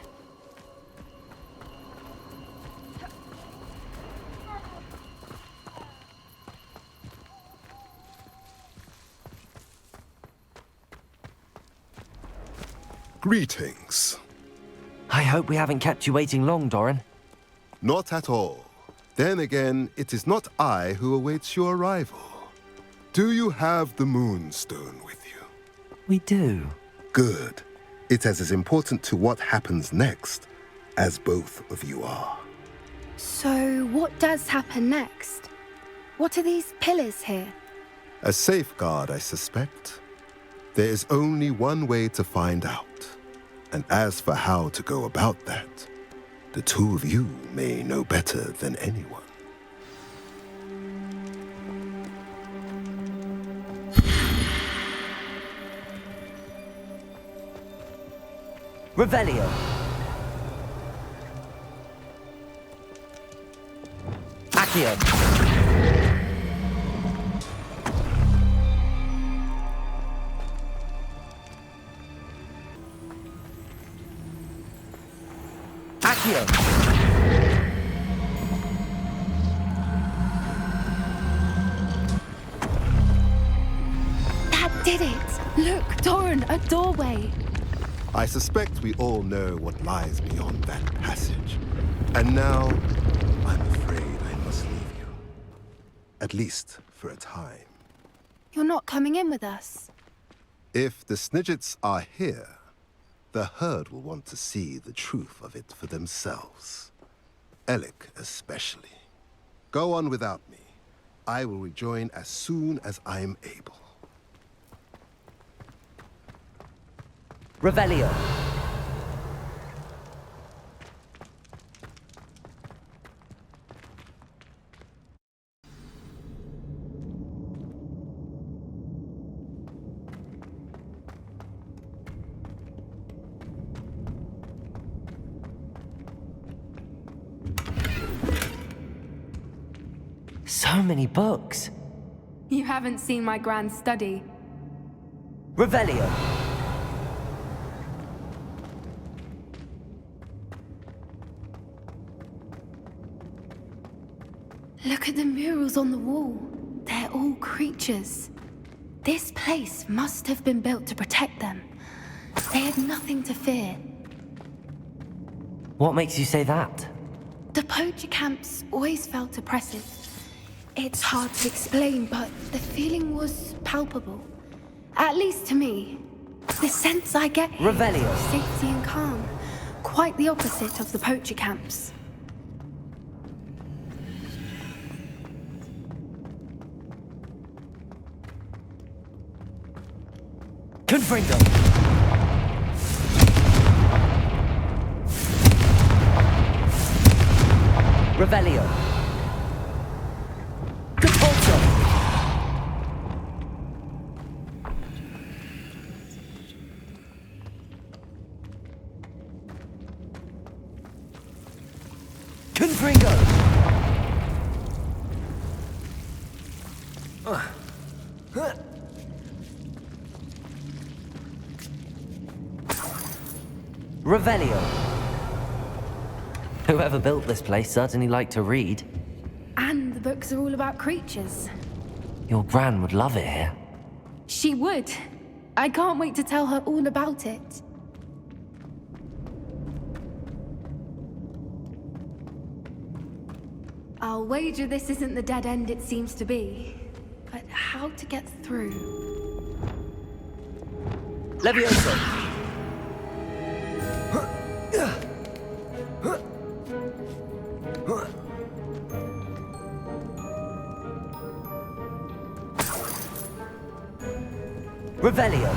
Greetings. I hope we haven't kept you waiting long, Doran. Not at all. Then again, it is not I who awaits your arrival. Do you have the Moonstone with you? We do. Good. It is as important to what happens next as both of you are. So, what does happen next? What are these pillars here? A safeguard, I suspect. There is only one way to find out. And as for how to go about that, the two of you may know better than anyone. Revelio. Accio. Accio. That did it! Look, Doran, a doorway. I suspect we all know what lies beyond that passage. And now, I'm afraid I must leave you. At least for a time. You're not coming in with us. If the Snidgets are here, the herd will want to see the truth of it for themselves. Alec especially. Go on without me. I will rejoin as soon as I am able. Revelio. So many books. You haven't seen my grand study. Revelio. Look at the murals on the wall. They're all creatures. This place must have been built to protect them. They had nothing to fear. What makes you say that? The poacher camps always felt oppressive. It's hard to explain, but the feeling was palpable. At least to me. The sense I get here Revelio. is safety and calm. Quite the opposite of the poacher camps. Confringo! Revelio! Compulso! Confringo! Revelio. Whoever built this place certainly liked to read. And the books are all about creatures. Your gran would love it here. She would. I can't wait to tell her all about it. I'll wager this isn't the dead end it seems to be. But how to get through? Levioso! Revelio.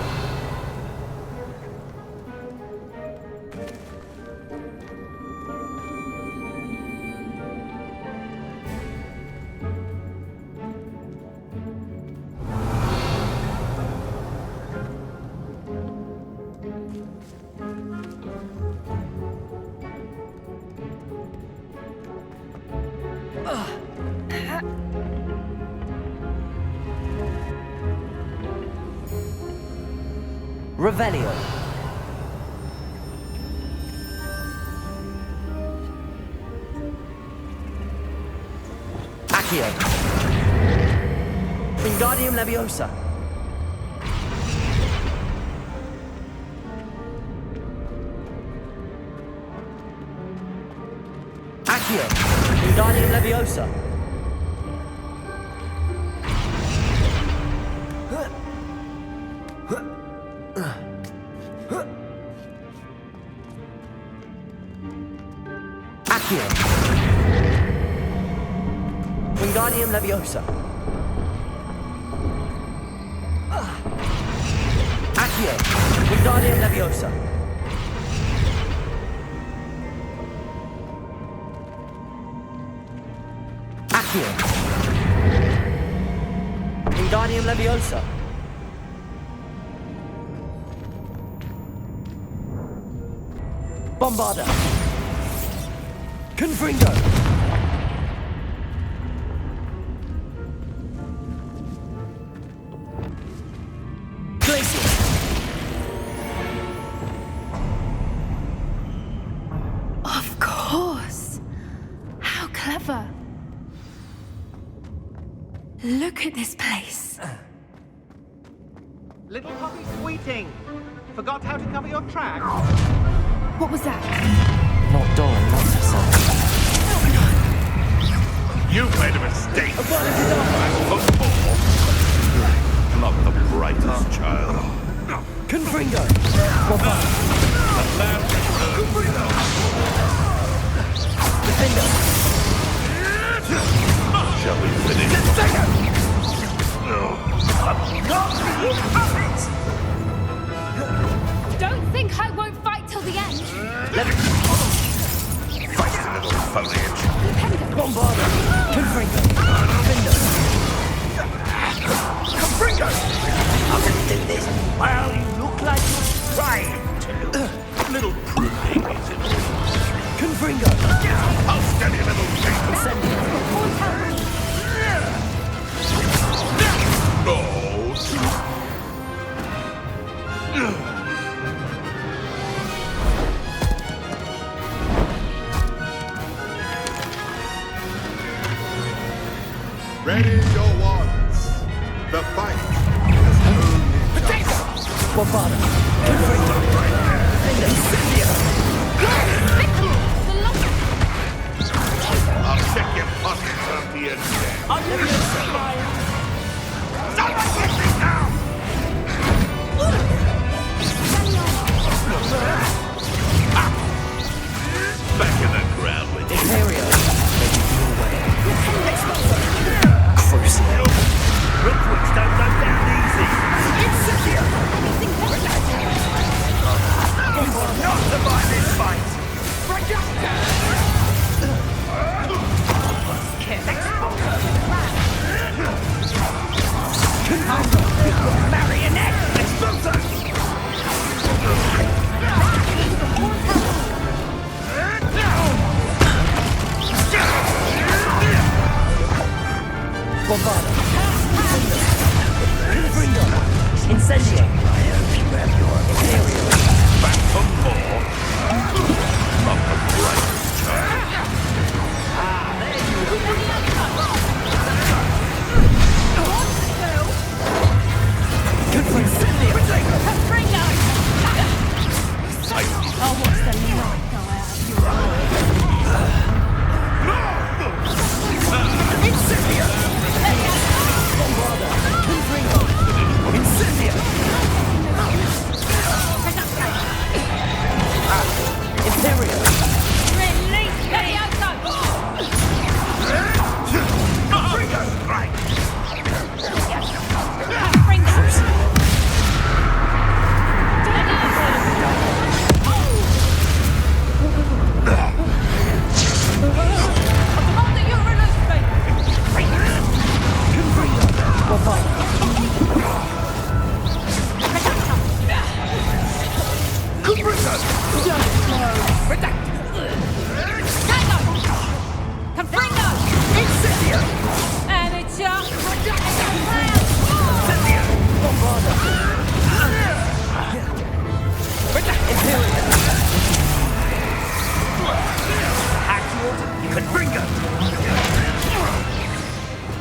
Revelio. Accio. Wingardium Leviosa. Accio. Wingardium Leviosa. Accio. Wingardium Leviosa. Accio. Wingardium Leviosa. Accio. Wingardium Leviosa. Bombarda. Confringo. Glacier. Of course. How clever. Look at this place. Little puppy squeating. Forgot how to cover your tracks. What was that? Not Dawn, not herself. You've made a mistake. Football. Not the brightest child. Confringo. Defender. Shall we finish? Don't think I won't fight till the end. Feisty little foliage. Bombarda. Confringo. Defender. Bombada. I'll check your pockets at the end. Someone get me down! Back in the ground with you. Crucible. Rookwoods don't go down easy. Not survive this fight. Marionette! Explosion! Bombada. Incendio. Back for more. Not the brightest child. I'll watch the light go out of your eyes. Incendio! Bombada. Confringo. Incendio! Imperial. Release Leviosa! Confringo strike!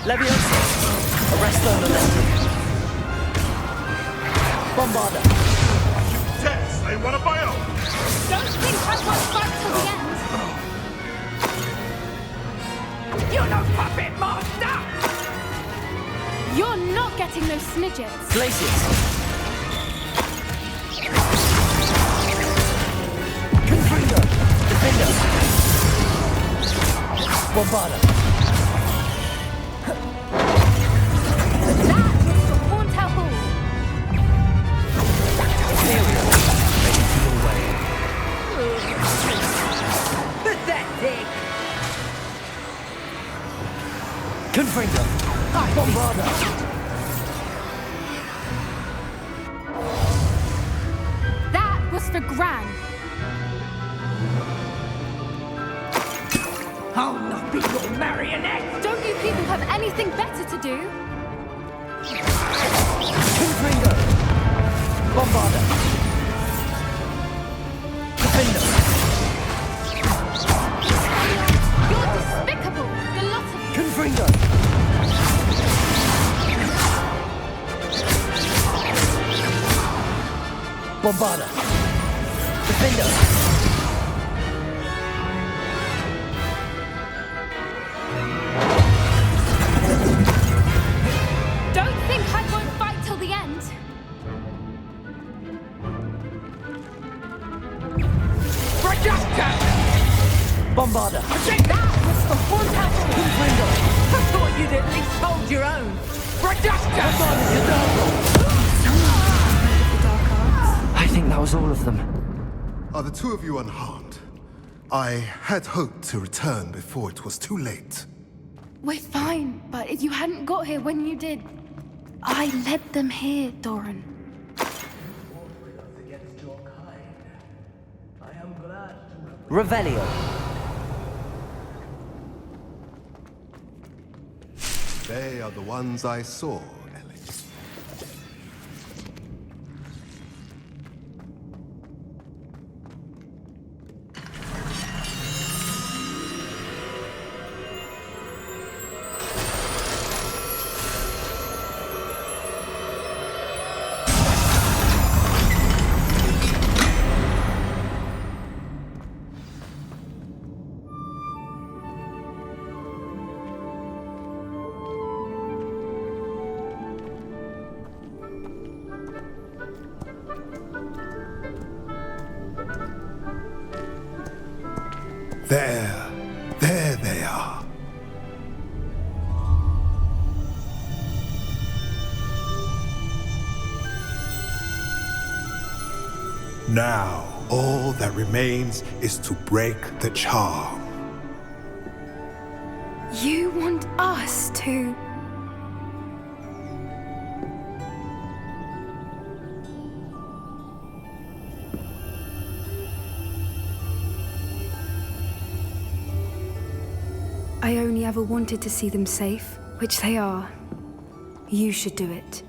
Leviosa. Arresto Momentum. Bombada. Tess, they want a bio! Don't think I won't fight till the end. You're no puppet master! You're not getting those smidgets. Glaciers. Confringo. Defender. Bombada. That was for Hauntel Hall. Imperial. Ready for your way. Pathetic. Confringo. Bombada. That was for Gran. I'll not be your marionette. Don't you people have anything better to do? Confringo. Bombada. Defender. You're despicable, the lot of you. Confringo. Bombada. Defender. Don't think I won't fight till the end. Bombada. That was for Hauntel Hall. Confringo. I thought you'd at least hold your own. I think that was all of them. Are the two of you unharmed? I had hoped to return before it was too late. We're fine, but if you hadn't got here when you did, I led them here, Doran. Revelio. They are the ones I saw, Ellie. There they are. Now, all that remains is to break the charm. You want us to... I only ever wanted to see them safe, which they are. You should do it.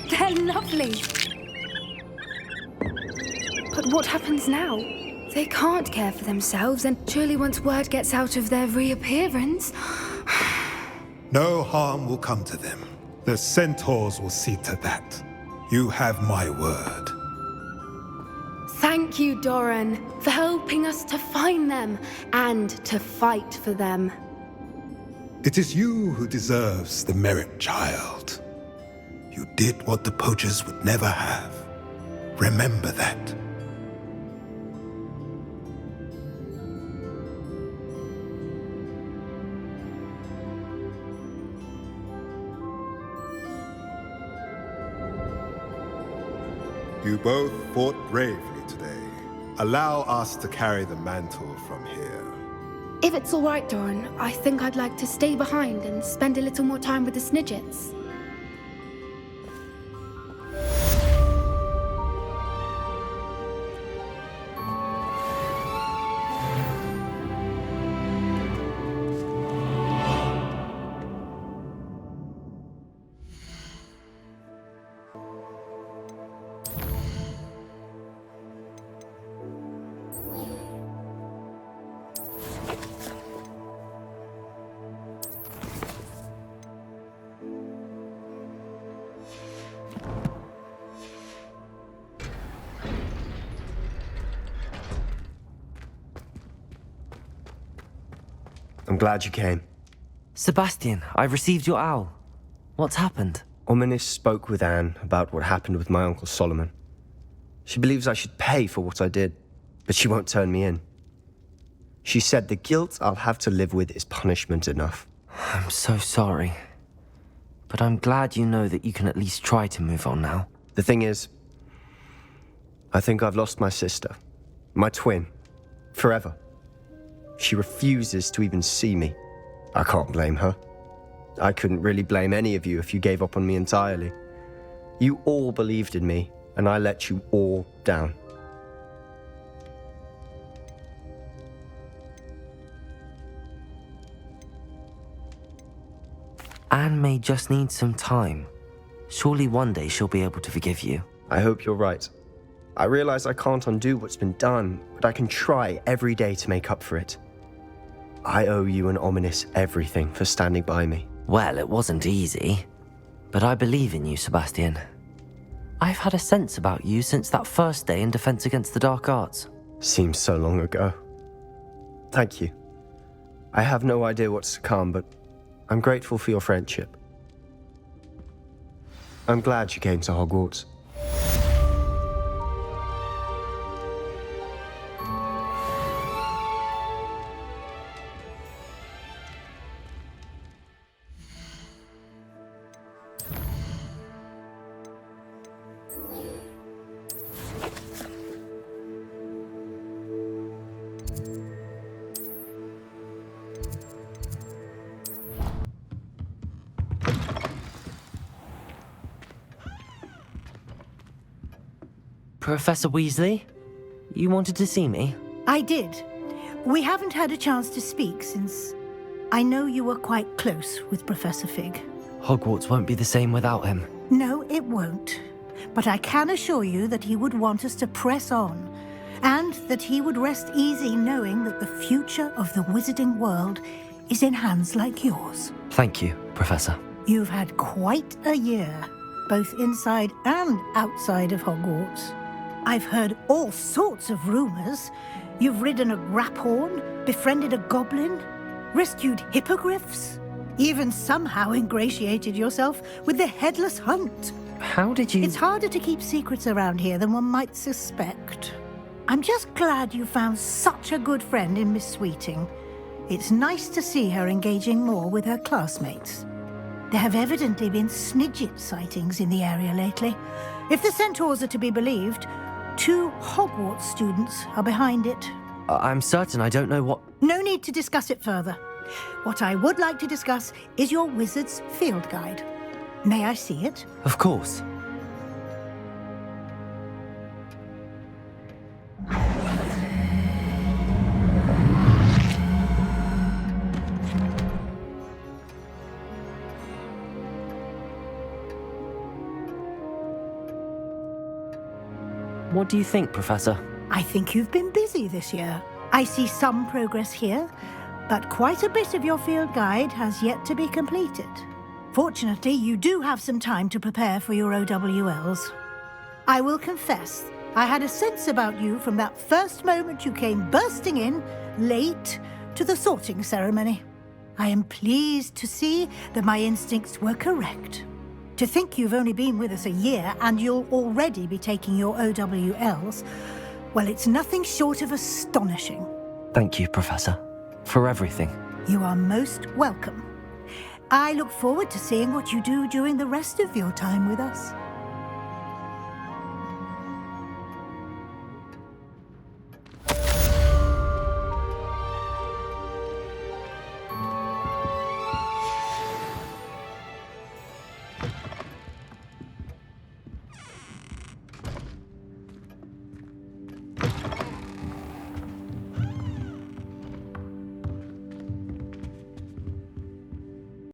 They're lovely. But what happens now? They can't care for themselves, and surely once word gets out of their reappearance... No harm will come to them. The centaurs will see to that. You have my word. Thank you, Doran, for helping us to find them and to fight for them. It is you who deserves the merit, child. You did what the poachers would never have. Remember that. You both fought bravely today. Allow us to carry the mantle from here. If it's all right, Doran, I think I'd like to stay behind and spend a little more time with the Snidgets. I'm glad you came. Sebastian, I received your owl. What's happened? Ominis spoke with Anne about what happened with my Uncle Solomon. She believes I should pay for what I did, but she won't turn me in. She said the guilt I'll have to live with is punishment enough. I'm so sorry. But I'm glad you know that you can at least try to move on now. The thing is, I think I've lost my sister, my twin, forever. She refuses to even see me. I can't blame her. I couldn't really blame any of you if you gave up on me entirely. You all believed in me, and I let you all down. Anne may just need some time. Surely one day she'll be able to forgive you. I hope you're right. I realize I can't undo what's been done, but I can try every day to make up for it. I owe you and Ominis everything for standing by me. Well, it wasn't easy. But I believe in you, Sebastian. I've had a sense about you since that first day in Defense Against the Dark Arts. Seems so long ago. Thank you. I have no idea what's to come, but I'm grateful for your friendship. I'm glad you came to Hogwarts. Professor Weasley, you wanted to see me? I did. We haven't had a chance to speak since I know you were quite close with Professor Fig. Hogwarts won't be the same without him. No, it won't. But I can assure you that he would want us to press on, and that he would rest easy knowing that the future of the wizarding world is in hands like yours. Thank you, Professor. You've had quite a year, both inside and outside of Hogwarts. I've heard all sorts of rumors. You've ridden a graphorn, befriended a goblin, rescued hippogriffs, even somehow ingratiated yourself with the Headless Hunt. How did you... It's harder to keep secrets around here than one might suspect. I'm just glad you found such a good friend in Miss Sweeting. It's nice to see her engaging more with her classmates. There have evidently been Snidget sightings in the area lately. If the centaurs are to be believed, 2 Hogwarts students are behind it. I'm certain I don't know what... No need to discuss it further. What I would like to discuss is your wizard's field guide. May I see it? Of course. What do you think, Professor? I think you've been busy this year. I see some progress here, but quite a bit of your field guide has yet to be completed. Fortunately, you do have some time to prepare for your OWLs. I will confess, I had a sense about you from that first moment you came bursting in, late, to the sorting ceremony. I am pleased to see that my instincts were correct. To think you've only been with us a year and you'll already be taking your OWLs, well, it's nothing short of astonishing. Thank you, Professor, for everything. You are most welcome. I look forward to seeing what you do during the rest of your time with us.